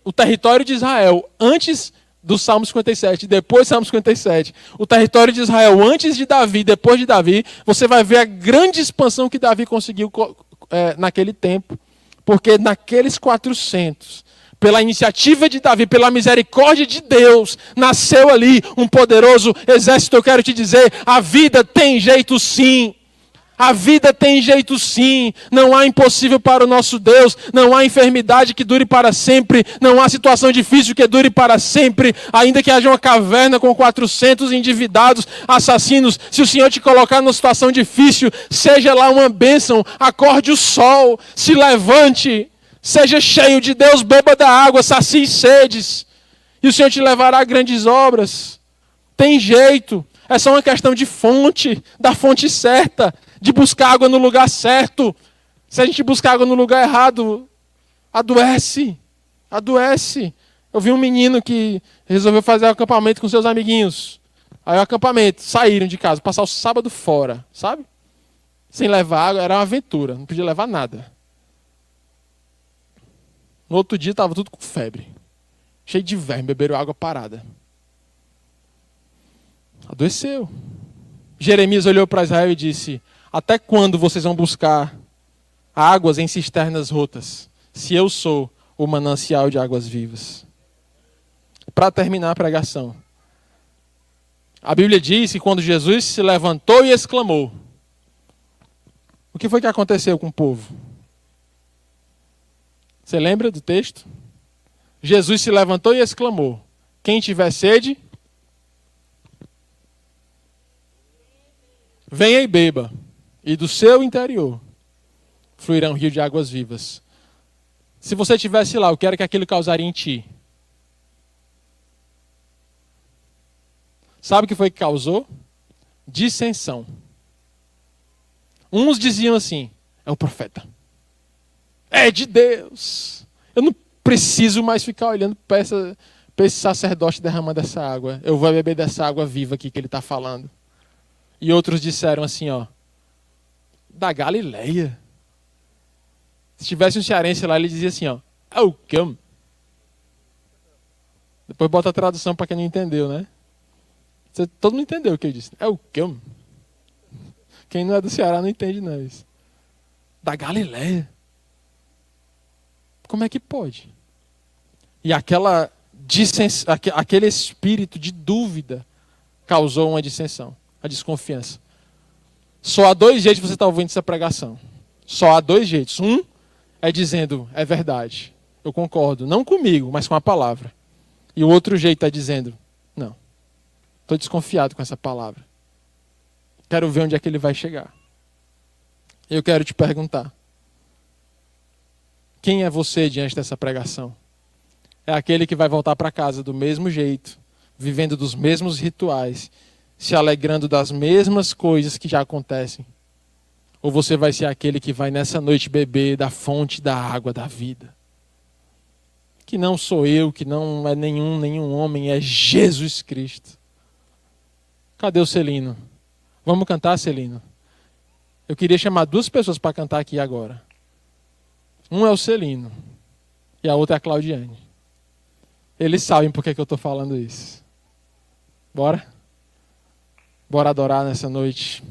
o território de Israel, antes do Salmo 57, depois do Salmo 57, o território de Israel antes de Davi, depois de Davi, você vai ver a grande expansão que Davi conseguiu naquele tempo. Porque naqueles 400, pela iniciativa de Davi, pela misericórdia de Deus, nasceu ali um poderoso exército. Eu quero te dizer, a vida tem jeito sim. A vida tem jeito sim. Não há impossível para o nosso Deus. Não há enfermidade que dure para sempre. Não há situação difícil que dure para sempre. Ainda que haja uma caverna com 400 endividados, assassinos. Se o Senhor te colocar numa situação difícil, seja lá uma bênção. Acorde o sol. Se levante. Seja cheio de Deus. Beba da água. Sacie sedes. E o Senhor te levará a grandes obras. Tem jeito. É só uma questão de fonte. Da fonte certa. De buscar água no lugar certo. Se a gente buscar água no lugar errado, adoece. Adoece. Eu vi um menino que resolveu fazer um acampamento com seus amiguinhos. Aí o acampamento, saíram de casa, passar o sábado fora, sabe? Sem levar água, era uma aventura, não podia levar nada. No outro dia estava tudo com febre. Cheio de verme, beberam água parada. Adoeceu. Jeremias olhou para Israel e disse: até quando vocês vão buscar águas em cisternas rotas, se eu sou o manancial de águas vivas? Para terminar a pregação, a Bíblia diz que quando Jesus se levantou e exclamou, o que foi que aconteceu com o povo? Você lembra do texto? Jesus se levantou e exclamou, quem tiver sede, venha e beba, e do seu interior fluirá um rio de águas vivas. Se você estivesse lá, o que era que aquilo causaria em ti? Sabe o que foi que causou? Dissensão. Uns diziam assim, é o profeta. É de Deus. Eu não preciso mais ficar olhando para esse sacerdote derramando essa água. Eu vou beber dessa água viva aqui que ele está falando. E outros disseram assim, ó, da Galileia. Se tivesse um cearense lá, ele dizia assim, ó, é o quê? Depois bota a tradução para quem não entendeu, né? Todo mundo entendeu o que eu disse. É o quê? Quem não é do Ceará não entende, não. Isso. Da Galileia. Como é que pode? E aquele espírito de dúvida causou uma dissensão, a desconfiança. Só há dois jeitos de você estar ouvindo essa pregação. Só há dois jeitos. Um é dizendo, é verdade, eu concordo, não comigo, mas com a palavra. E o outro jeito é dizendo, não, estou desconfiado com essa palavra. Quero ver onde é que ele vai chegar. Eu quero te perguntar, quem é você diante dessa pregação? É aquele que vai voltar para casa do mesmo jeito, vivendo dos mesmos rituais, se alegrando das mesmas coisas que já acontecem? Ou você vai ser aquele que vai nessa noite beber da fonte da água da vida? Que não sou eu, que não é nenhum homem, é Jesus Cristo. Cadê o Celino? Vamos cantar, Celino? Eu queria chamar duas pessoas para cantar aqui agora. Um é o Celino e a outra é a Claudiane. Eles sabem por que eu estou falando isso. Bora? Bora adorar nessa noite.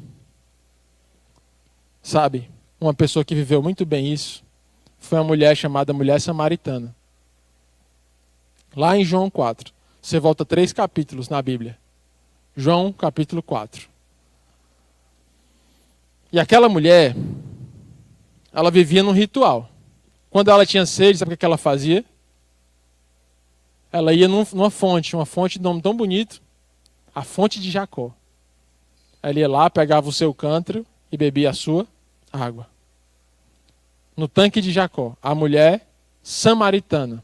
Sabe, uma pessoa que viveu muito bem isso foi uma mulher chamada Mulher Samaritana. Lá em João 4. Você volta 3 capítulos na Bíblia. João capítulo 4. E aquela mulher, ela vivia num ritual. Quando ela tinha sede, sabe o que ela fazia? Ela ia numa fonte, uma fonte de nome tão bonito, a fonte de Jacó. Ela ia lá, pegava o seu cântaro e bebia a sua água. No tanque de Jacó, a mulher samaritana.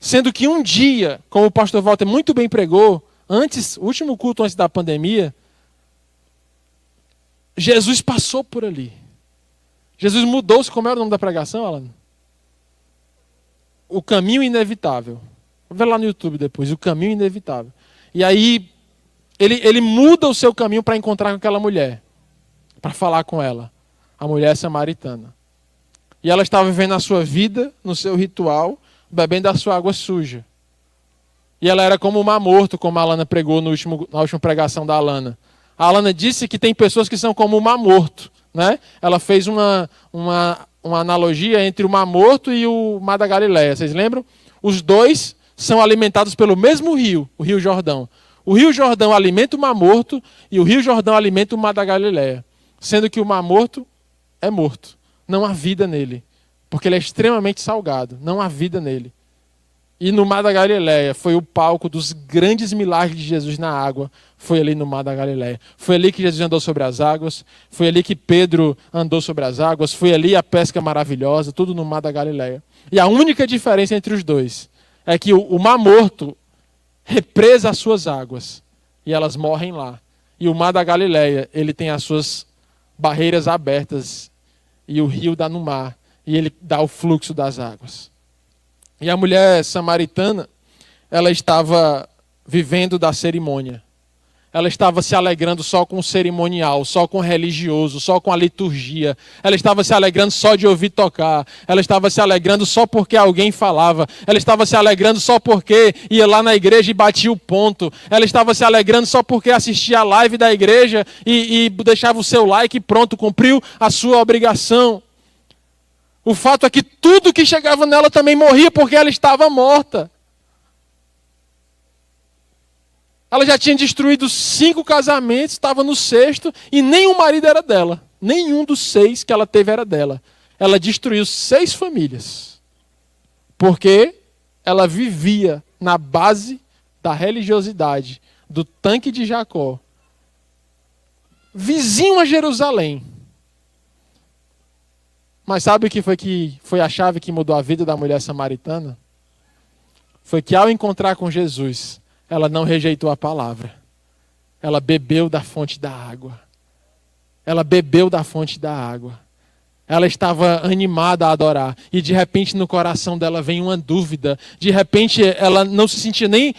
Sendo que um dia, como o pastor Walter muito bem pregou, último culto antes da pandemia, Jesus passou por ali. Jesus mudou-se, como era o nome da pregação, Alan? O caminho inevitável. Vê lá no YouTube depois, o caminho inevitável. E aí, ele muda o seu caminho para encontrar com aquela mulher, para falar com ela, a mulher samaritana. E ela estava vivendo a sua vida, no seu ritual, bebendo a sua água suja. E ela era como o mar morto, como a Alana pregou na última pregação da Alana. A Alana disse que tem pessoas que são como o mar morto, né? Ela fez uma analogia entre o mar morto e o mar da Galileia. Vocês lembram? Os dois são alimentados pelo mesmo rio, o Rio Jordão. O Rio Jordão alimenta o mar morto e o Rio Jordão alimenta o mar da Galileia. Sendo que o mar morto é morto. Não há vida nele. Porque ele é extremamente salgado. Não há vida nele. E no mar da Galileia foi o palco dos grandes milagres de Jesus na água. Foi ali no mar da Galileia. Foi ali que Jesus andou sobre as águas. Foi ali que Pedro andou sobre as águas. Foi ali a pesca maravilhosa. Tudo no mar da Galileia. E a única diferença entre os dois é que o mar morto represa as suas águas. E elas morrem lá. E o mar da Galileia, ele tem as suas barreiras abertas. E o rio dá no mar. E ele dá o fluxo das águas. E a mulher samaritana, ela estava vivendo da cerimônia. Ela estava se alegrando só com o cerimonial, só com o religioso, só com a liturgia. Ela estava se alegrando só de ouvir tocar. Ela estava se alegrando só porque alguém falava. Ela estava se alegrando só porque ia lá na igreja e batia o ponto. Ela estava se alegrando só porque assistia a live da igreja e deixava o seu like e pronto, cumpriu a sua obrigação. O fato é que tudo que chegava nela também morria porque ela estava morta. Ela já tinha destruído 5 casamentos, estava no 6º e nenhum marido era dela. Nenhum dos 6 que ela teve era dela. Ela destruiu 6 famílias. Porque ela vivia na base da religiosidade, do tanque de Jacó. Vizinho a Jerusalém. Mas sabe o que foi a chave que mudou a vida da mulher samaritana? Foi que ao encontrar com Jesus, ela não rejeitou a palavra. Ela bebeu da fonte da água. Ela bebeu da fonte da água. Ela estava animada a adorar. E de repente no coração dela vem uma dúvida. De repente ela não se sentia nem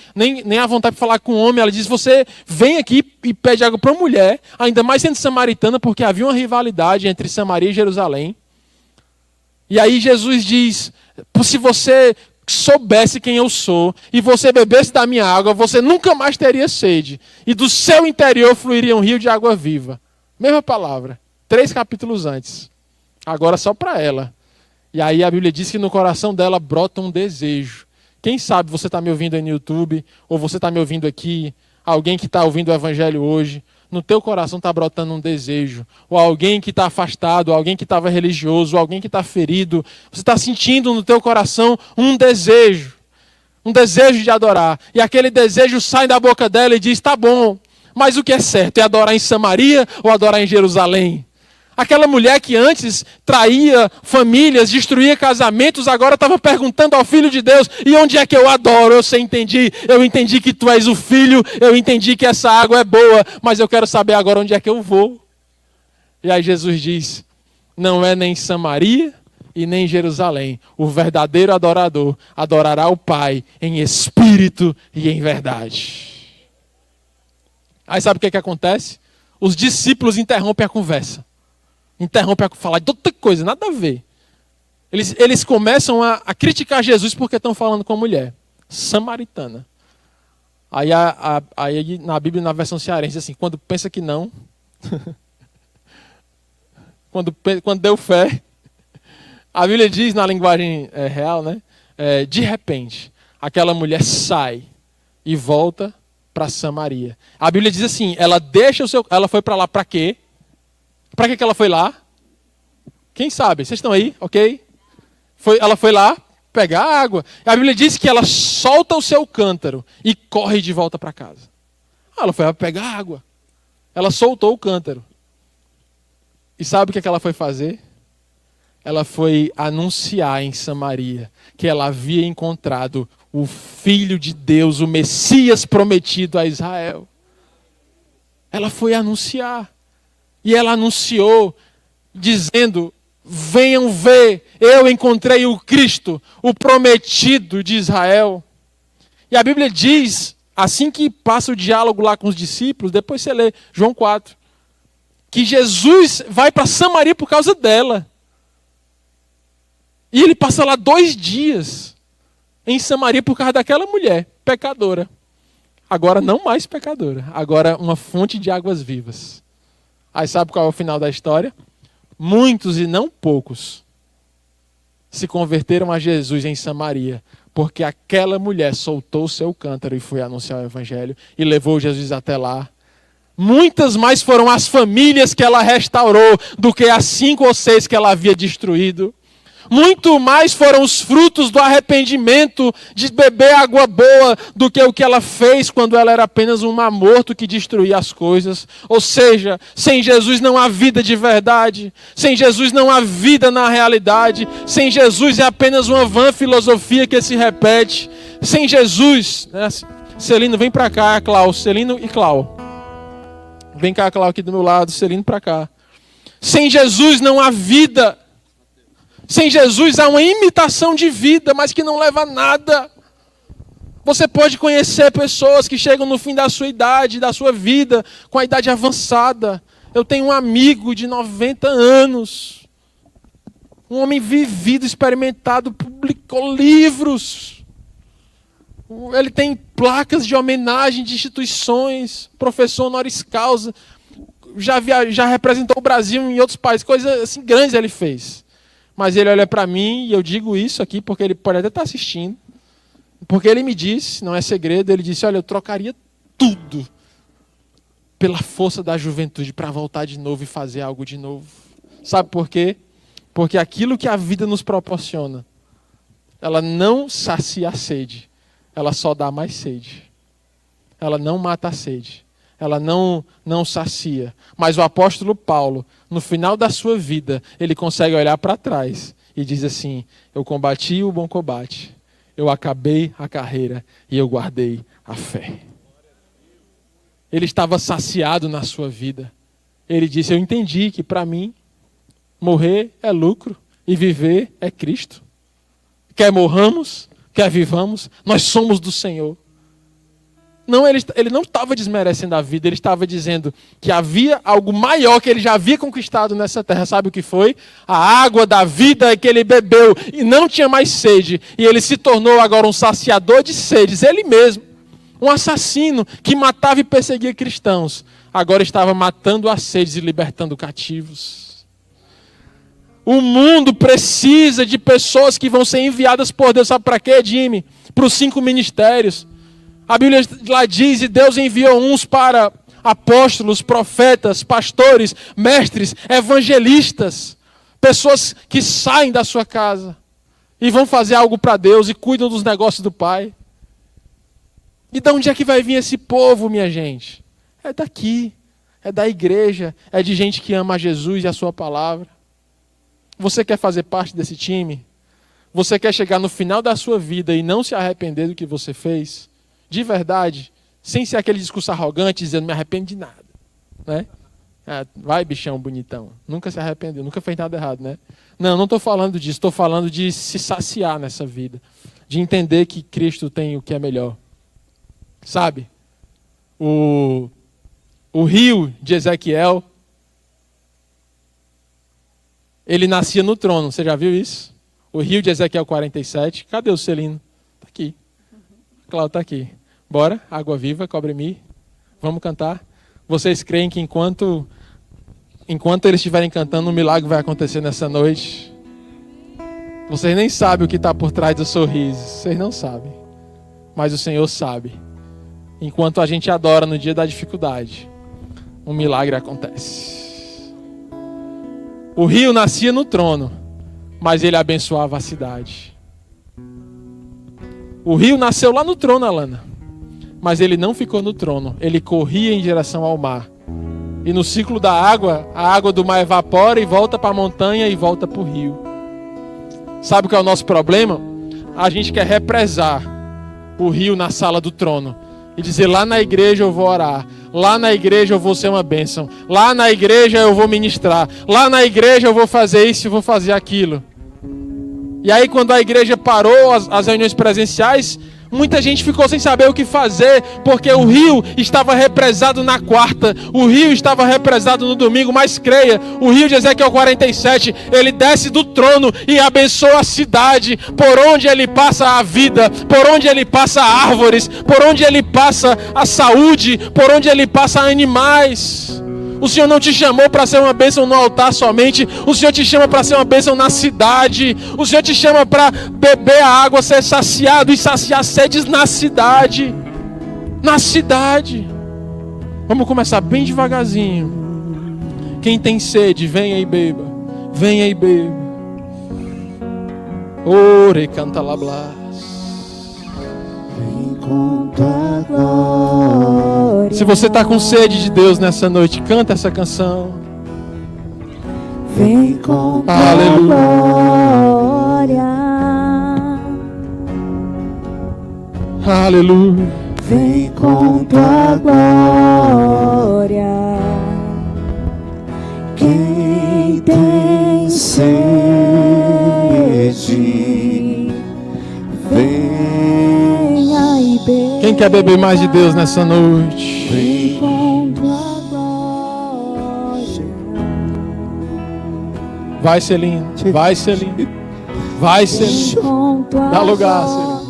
à vontade de falar com o homem. Ela diz, você vem aqui e pede água para uma mulher. Ainda mais sendo samaritana, porque havia uma rivalidade entre Samaria e Jerusalém. E aí Jesus diz, se você soubesse quem eu sou e você bebesse da minha água, você nunca mais teria sede. E do seu interior fluiria um rio de água viva. Mesma palavra. 3 capítulos antes. Agora só para ela. E aí a Bíblia diz que no coração dela brota um desejo. Quem sabe você está me ouvindo aí no YouTube, ou você está me ouvindo aqui, alguém que está ouvindo o Evangelho hoje, no teu coração está brotando um desejo. Ou alguém que está afastado, alguém que estava religioso, alguém que está ferido. Você está sentindo no teu coração um desejo. Um desejo de adorar. E aquele desejo sai da boca dela e diz, tá bom, mas o que é certo? É adorar em Samaria ou adorar em Jerusalém? Aquela mulher que antes traía famílias, destruía casamentos, agora estava perguntando ao Filho de Deus, e onde é que eu adoro? Eu entendi que tu és o Filho, eu entendi que essa água é boa, mas eu quero saber agora onde é que eu vou. E aí Jesus diz, não é nem Samaria e nem Jerusalém. O verdadeiro adorador adorará o Pai em espírito e em verdade. Aí sabe o que acontece? Os discípulos interrompem a conversa. Interrompe a falar de outra coisa, nada a ver. Eles começam a criticar Jesus porque estão falando com a mulher samaritana. Aí na Bíblia, na versão cearense, assim, quando pensa que não, quando deu fé, a Bíblia diz na linguagem real, né? De repente, aquela mulher sai e volta para Samaria. A Bíblia diz assim, ela foi para lá para quê? Para que ela foi lá? Quem sabe? Vocês estão aí, ok? Ela foi lá pegar água. A Bíblia diz que ela solta o seu cântaro e corre de volta para casa. Ela foi lá pegar água. Ela soltou o cântaro. E sabe o que ela foi fazer? Ela foi anunciar em Samaria que ela havia encontrado o Filho de Deus, o Messias prometido a Israel. Ela foi anunciar. E ela anunciou, dizendo, venham ver, eu encontrei o Cristo, o prometido de Israel. E a Bíblia diz, assim que passa o diálogo lá com os discípulos, depois você lê João 4, que Jesus vai para Samaria por causa dela. E ele passa lá 2 dias em Samaria por causa daquela mulher, pecadora. Agora não mais pecadora, agora uma fonte de águas vivas. Aí sabe qual é o final da história? Muitos e não poucos se converteram a Jesus em Samaria, porque aquela mulher soltou o seu cântaro e foi anunciar o Evangelho e levou Jesus até lá. Muitas mais foram as famílias que ela restaurou do que as 5 ou 6 que ela havia destruído. Muito mais foram os frutos do arrependimento de beber água boa do que o que ela fez quando ela era apenas um mar morto que destruía as coisas. Ou seja, sem Jesus não há vida de verdade. Sem Jesus não há vida na realidade. Sem Jesus é apenas uma vã filosofia que se repete. Sem Jesus... Celino, vem pra cá, Clau. Celino e Clau. Vem cá, Clau, aqui do meu lado. Celino pra cá. Sem Jesus não há vida. Sem Jesus há uma imitação de vida, mas que não leva a nada. Você pode conhecer pessoas que chegam no fim da sua idade, da sua vida, com a idade avançada. Eu tenho um amigo de 90 anos, um homem vivido, experimentado, publicou livros. Ele tem placas de homenagem de instituições, professor honoris causa, já representou o Brasil em outros países, coisas assim grandes ele fez. Mas ele olha para mim, e eu digo isso aqui porque ele pode até estar assistindo. Porque ele me disse, não é segredo, ele disse, olha, eu trocaria tudo pela força da juventude para voltar de novo e fazer algo de novo. Sabe por quê? Porque aquilo que a vida nos proporciona, ela não sacia a sede, ela só dá mais sede. Ela não mata a sede, ela não sacia. Mas o apóstolo Paulo, no final da sua vida, ele consegue olhar para trás e diz assim, eu combati o bom combate, eu acabei a carreira e eu guardei a fé. Ele estava saciado na sua vida. Ele disse, eu entendi que para mim, morrer é lucro e viver é Cristo. Quer morramos, quer vivamos, nós somos do Senhor. Não, ele não estava desmerecendo a vida, ele estava dizendo que havia algo maior que ele já havia conquistado nessa terra. Sabe o que foi? A água da vida que ele bebeu e não tinha mais sede. E ele se tornou agora um saciador de sedes, ele mesmo. Um assassino que matava e perseguia cristãos, agora estava matando as sedes e libertando cativos. O mundo precisa de pessoas que vão ser enviadas por Deus. Sabe para quê, Jimmy? Para os 5 ministérios. A Bíblia lá diz, e Deus enviou uns para apóstolos, profetas, pastores, mestres, evangelistas. Pessoas que saem da sua casa e vão fazer algo para Deus e cuidam dos negócios do Pai. E de onde é que vai vir esse povo, minha gente? É daqui, é da igreja, é de gente que ama a Jesus e a sua palavra. Você quer fazer parte desse time? Você quer chegar no final da sua vida e não se arrepender do que você fez? De verdade, sem ser aquele discurso arrogante, dizendo, não me arrependo de nada. Né? Ah, vai, bichão bonitão. Nunca se arrependeu, nunca fez nada errado, né? Não estou falando disso, estou falando de se saciar nessa vida. De entender que Cristo tem o que é melhor. Sabe? O rio de Ezequiel, ele nascia no trono. Você já viu isso? O rio de Ezequiel 47. Cadê o Celino? Está aqui. Cláudio está aqui. Bora, água viva, cobre-me. Vamos cantar. Vocês creem que enquanto eles estiverem cantando, um milagre vai acontecer nessa noite? Vocês nem sabem o que está por trás do sorriso. Vocês não sabem. Mas o Senhor sabe. Enquanto a gente adora no dia da dificuldade, um milagre acontece. O rio nascia no trono, mas ele abençoava a cidade. O rio nasceu lá no trono, Alana, mas ele não ficou no trono. Ele corria em direção ao mar. E no ciclo da água, a água do mar evapora e volta para a montanha e volta para o rio. Sabe qual é o nosso problema? A gente quer represar o rio na sala do trono. E dizer, lá na igreja eu vou orar. Lá na igreja eu vou ser uma bênção. Lá na igreja eu vou ministrar. Lá na igreja eu vou fazer isso e vou fazer aquilo. E aí quando a igreja parou as reuniões presenciais, muita gente ficou sem saber o que fazer, porque o rio estava represado na quarta, o rio estava represado no domingo, mas creia, o rio de Ezequiel 47, ele desce do trono e abençoa a cidade, por onde ele passa a vida, por onde ele passa árvores, por onde ele passa a saúde, por onde ele passa animais. O Senhor não te chamou para ser uma bênção no altar somente. O Senhor te chama para ser uma bênção na cidade. O Senhor te chama para beber a água, ser saciado e saciar sedes na cidade. Na cidade. Vamos começar bem devagarzinho. Quem tem sede, venha e beba. Venha e beba. Ore, canta lá, blas. Vem com tua glória. Se você está com sede de Deus nessa noite, canta essa canção. Vem com tua Aleluia. glória. Aleluia. Vem com tua glória. Quem tem sede, venha e beba. Quem quer beber mais de Deus nessa noite? Vem com tua glória. Vai, Celino. Vai, Celino. Vai, Celino. Com tua Dá lugar, Celino.